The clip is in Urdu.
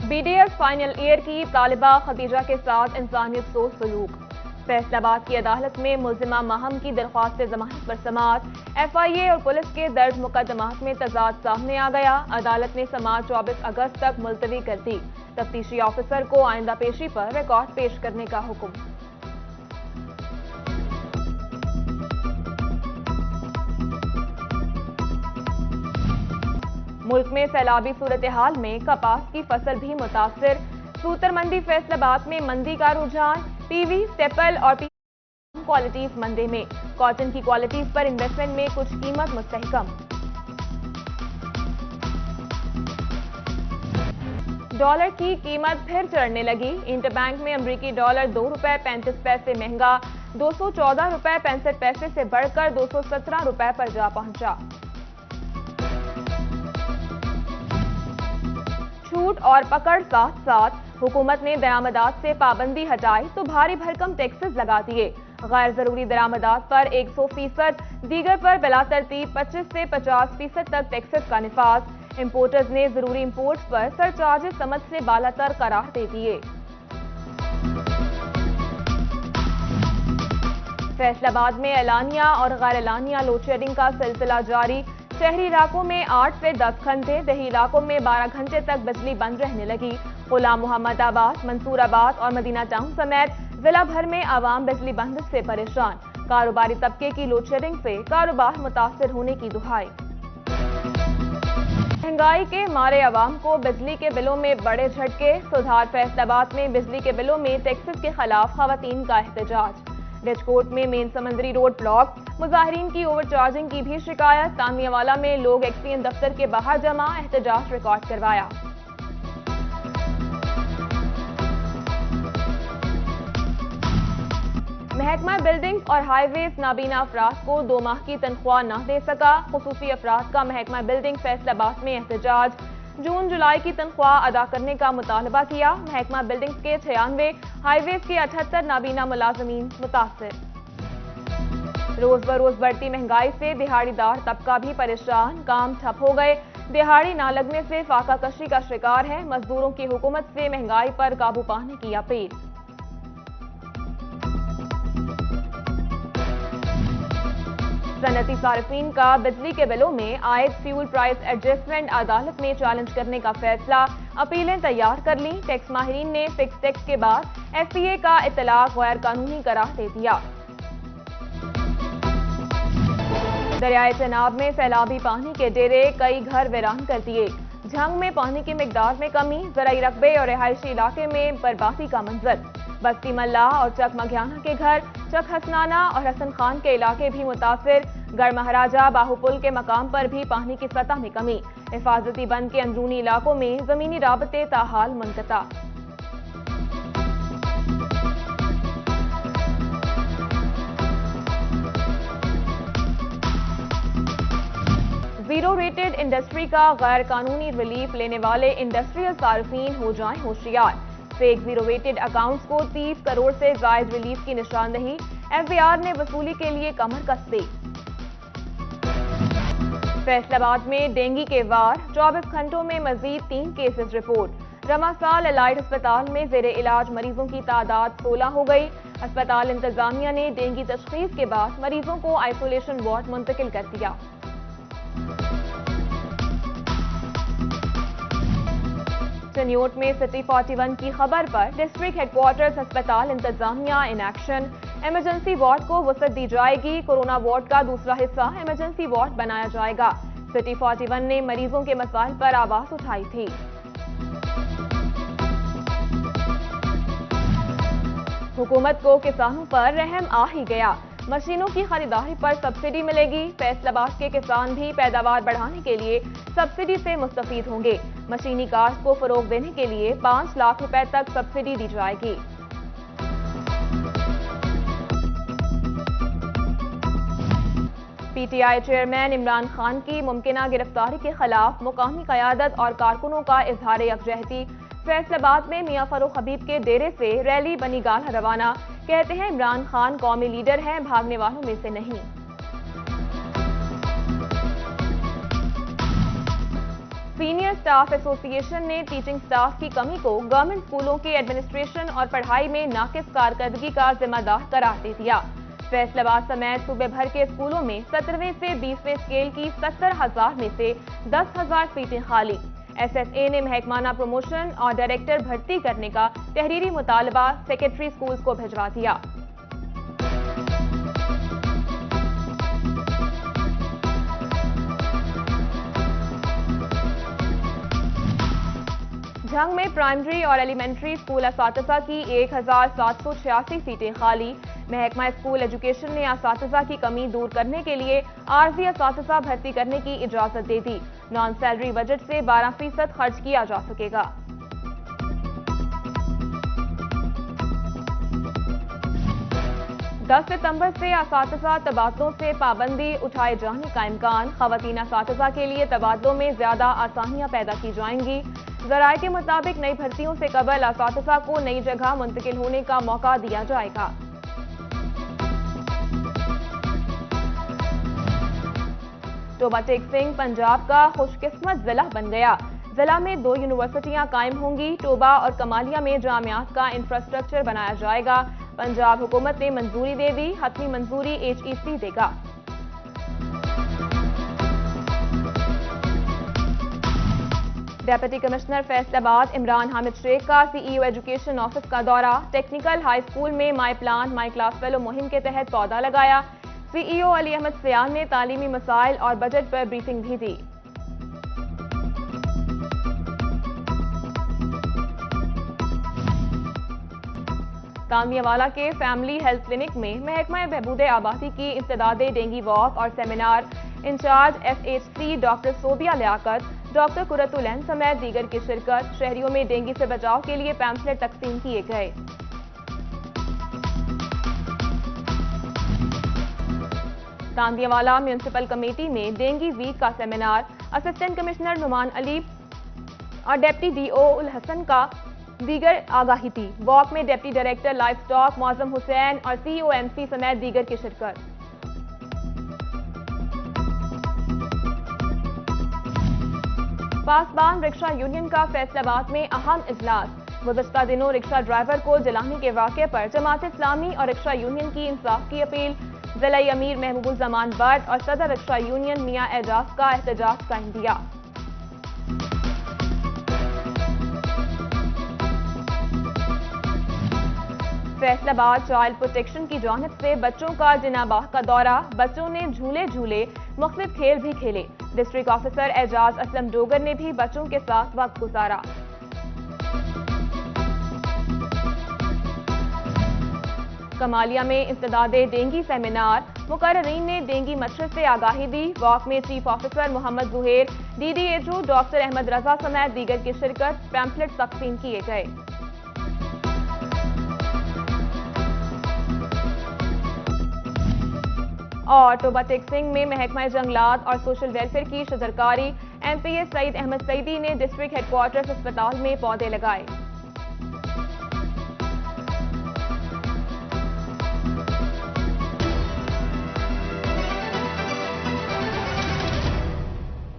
BDS فائنل ایئر کی طالبہ خدیجہ کے ساتھ انسانیت سوز سلوک۔ فیصل آباد کی عدالت میں ملزمہ ماہم کی درخواست ضمانت پر سماعت۔ FIA اور پولیس کے درج مقدمات میں تضاد سامنے آ گیا۔ عدالت نے سماعت 24 اگست تک ملتوی کر دی۔ تفتیشی آفیسر کو آئندہ پیشی پر ریکارڈ پیش کرنے کا حکم۔ ملک میں سیلابی صورتحال میں کپاس کی فصل بھی متاثر۔ سوتر منڈی فیصل آباد میں مندی کا رجحان۔ PV، سٹیپل اور کوالٹیز مندے میں۔ کاٹن کی کوالٹیز پر انویسٹمنٹ میں کچھ قیمت مستحکم۔ ڈالر کی قیمت پھر چڑھنے لگی۔ انٹر بینک میں امریکی ڈالر $2.35 مہنگا $214.65 سے بڑھ کر $217 پر جا پہنچا۔ چھوٹ اور پکڑ ساتھ ساتھ۔ حکومت نے درآمدات سے پابندی ہٹائی تو بھاری بھرکم ٹیکسز لگا دیے۔ غیر ضروری درآمدات پر 100%، دیگر پر بلا ترتیب 25 سے 50% تک ٹیکسز کا نفاذ۔ امپورٹرز نے ضروری امپورٹس پر سرچارجز سمجھ سے بالا تر قرار دے دیے۔ فیصل آباد میں اعلانیہ اور غیر اعلانیہ لوڈ شیڈنگ کا سلسلہ جاری۔ شہری علاقوں میں 8 سے 10 گھنٹے، دیہی علاقوں میں 12 گھنٹے تک بجلی بند رہنے لگی۔ غلام محمد آباد، منصور آباد اور مدینہ ٹاؤن سمیت ضلع بھر میں عوام بجلی بند سے پریشان۔ کاروباری طبقے کی لوڈ شیڈنگ سے کاروبار متاثر ہونے کی دہائی۔ مہنگائی کے مارے عوام کو بجلی کے بلوں میں بڑے جھٹکے۔ سدھار فیصل آباد میں بجلی کے بلوں میں ٹیکسز کے خلاف خواتین کا احتجاج۔ رچ کوٹ میں مین سمندری روڈ بلاک، مظاہرین کی اوور چارجنگ کی بھی شکایت۔ تانیہ والا میں لوگ ایکسچینج دفتر کے باہر جمع، احتجاج ریکارڈ کروایا۔ محکمہ بلڈنگ اور ہائی ویز نابینا افراد کو 2 ماہ کی تنخواہ نہ دے سکا۔ خصوصی افراد کا محکمہ بلڈنگ فیصل آباد میں احتجاج۔ جون جولائی کی تنخواہ ادا کرنے کا مطالبہ کیا۔ محکمہ بلڈنگز کے 96، ہائی ویز کے 78 نابینا ملازمین متاثر۔ روز بروز بڑھتی مہنگائی سے دہاڑی دار طبقہ بھی پریشان، کام ٹھپ ہو گئے۔ دہاڑی نہ لگنے سے فاقہ کشی کا شکار ہے۔ مزدوروں کی حکومت سے مہنگائی پر قابو پانے کی اپیل۔ صنعتی صارفین کا بجلی کے بلوں میں عائد فیول پرائس ایڈجسٹمنٹ عدالت میں چیلنج کرنے کا فیصلہ۔ اپیلیں تیار کر لیں۔ ٹیکس ماہرین نے فکس ٹیکس کے بعد FTA کا اطلاق غیر قانونی قرار دے دیا۔ دریائے چناب میں سیلابی پانی کے ڈیرے، کئی گھر ویران کر دیے۔ جھنگ میں پانی کی مقدار میں کمی، زرعی رقبے اور رہائشی علاقے میں بربادی کا منظر۔ بستی ملا اور چک مگھیانہ کے گھر، چک حسنانہ اور حسن خان کے علاقے بھی متاثر۔ گڑھ مہاراجہ باہو پل کے مقام پر بھی پانی کی سطح میں کمی۔ حفاظتی بند کے اندرونی علاقوں میں زمینی رابطے تاحال منقطع۔ زیرو ریٹڈ انڈسٹری کا غیر قانونی ریلیف لینے والے انڈسٹریل صارفین ہو جائیں ہوشیار۔ فیک زیرو ریٹڈ اکاؤنٹس کو 30 کروڑ سے زائد ریلیف کی نشاندہی۔ FBR نے وصولی کے لیے کمر کس دی۔ فیصل آباد میں ڈینگی کے وار، 24 گھنٹوں میں مزید 3 کیسز رپورٹ۔ رواں سال الائٹ ہسپتال میں زیر علاج مریضوں کی تعداد 16 ہو گئی۔ ہسپتال انتظامیہ نے ڈینگی تشخیص کے بعد مریضوں کو آئسولیشن وارڈ منتقل کر دیا۔ چنیوٹ میں سٹی 41 کی خبر پر ڈسٹرکٹ ہیڈ کوارٹرز ہسپتال انتظامیہ ان ایکشن۔ ایمرجنسی وارڈ کو وسعت دی جائے گی۔ کورونا وارڈ کا دوسرا حصہ ایمرجنسی وارڈ بنایا جائے گا۔ سٹی 41 نے مریضوں کے مسائل پر آواز اٹھائی تھی۔ حکومت کو کسانوں پر رحم آ ہی گیا۔ مشینوں کی خریداری پر سبسڈی ملے گی۔ فیصل آباد کے کسان بھی پیداوار بڑھانے کے لیے سبسڈی سے مستفید ہوں گے۔ مشینی کاشت کو فروغ دینے کے لیے 5 لاکھ روپے تک سبسڈی دی جائے گی۔ PTI چیئرمین عمران خان کی ممکنہ گرفتاری کے خلاف مقامی قیادت اور کارکنوں کا اظہار یکجہتی۔ فیصل آباد میں میاں فاروق حبیب کے ڈیرے سے ریلی بنی گالہ روانہ۔ کہتے ہیں عمران خان قومی لیڈر ہیں، بھاگنے والوں میں سے نہیں۔ سینئر اسٹاف ایسوسی ایشن نے ٹیچنگ اسٹاف کی کمی کو گورنمنٹ اسکولوں کے ایڈمنسٹریشن اور پڑھائی میں ناقص کارکردگی کا ذمہ دار قرار دے دیا۔ فیصل آباد سمیت صوبے بھر کے اسکولوں میں 17ویں سے 20ویں اسکیل کی 70,000 میں سے 10,000 سیٹیں خالی۔ ایس ایس اے نے محکمانہ پروموشن اور ڈائریکٹر بھرتی کرنے کا تحریری مطالبہ سیکرٹری اسکولز کو بھجوا دیا۔ جھنگ میں پرائمری اور ایلیمنٹری اسکول اساتذہ کی 1,786 سیٹیں خالی۔ محکمہ اسکول ایجوکیشن نے اساتذہ کی کمی دور کرنے کے لیے عارضی اساتذہ بھرتی کرنے کی اجازت دے دی۔ نان سیلری بجٹ سے 12% خرچ کیا جا سکے گا۔ 10 ستمبر سے اساتذہ تبادلوں سے پابندی اٹھائے جانے کا امکان۔ خواتین اساتذہ کے لیے تبادلوں میں زیادہ آسانیاں پیدا کی جائیں گی۔ ذرائع کے مطابق نئی بھرتیوں سے قبل اساتذہ کو نئی جگہ منتقل ہونے کا موقع دیا جائے گا۔ ٹوبہ ٹیک سنگھ پنجاب کا خوش قسمت ضلع بن گیا۔ ضلع میں 2 یونیورسٹیاں قائم ہوں گی۔ ٹوبہ اور کمالیہ میں جامعات کا انفراسٹرکچر بنایا جائے گا۔ پنجاب حکومت نے منظوری دے دی، حتمی منظوری HEC دے گا۔ ڈپٹی کمشنر فیصل آباد عمران حامد شیخ کا CEO ایجوکیشن آفس کا دورہ۔ ٹیکنیکل ہائی اسکول میں مائی پلانٹ مائی کلاس فیلو مہم کے تحت پودا لگایا۔ CEO علی احمد سیال نے تعلیمی مسائل اور بجٹ پر بریفنگ بھی دی۔ کاندیا والا کے فیملی ہیلتھ کلینک میں محکمہ بہبود آبادی کی امتدادی ڈینگی واک اور seminar. Incharge FHC doctor Sobia لیاقت، ڈاکٹر قرۃ العین سمیت دیگر کی شرکت۔ شہریوں میں ڈینگی سے بچاؤ کے لیے پیمفلٹ تقسیم کیے گئے۔ کاندیا والا میونسپل کمیٹی میں ڈینگی ویک کا سیمینار۔ اسسٹنٹ کمشنر نعمان علی اور ڈپٹی DO الحسن کا دیگر آگاہی تھی۔ واک میں ڈپٹی ڈائریکٹر لائف سٹاک معظم حسین اور COMC سمیت دیگر کی شرکت۔ پاسبان رکشہ یونین کا فیصل آباد میں اہم اجلاس۔ گزشتہ دنوں رکشہ ڈرائیور کو جلانے کے واقعے پر جماعت اسلامی اور رکشہ یونین کی انصاف کی اپیل۔ ضلعی امیر محبوب الزمان بٹ اور صدر رکشہ یونین میاں اعجاز کا احتجاج کا عندیہ۔ فیصل آباد چائلڈ پروٹیکشن کی جانب سے بچوں کا جناح باغ کا دورہ۔ بچوں نے جھولے جھولے، مختلف کھیل بھی کھیلے۔ ڈسٹرکٹ آفیسر اعجاز اسلم ڈوگر نے بھی بچوں کے ساتھ وقت گزارا۔ کمالیہ میں امتدادی ڈینگی سیمینار۔ مقررین نے ڈینگی مچھر سے آگاہی دی۔ واک میں چیف آفیسر محمد زہیر، DDHO ڈاکٹر احمد رضا سمیت دیگر کی شرکت۔ پیمفلٹ تقسیم کیے گئے۔ اور ٹوبہ ٹیک سنگھ میں محکمہ جنگلات اور سوشل ویلفیئر کی شجرکاری۔ MPA سعید احمد سعیدی نے ڈسٹرکٹ ہیڈ کوارٹرز اسپتال میں پودے لگائے۔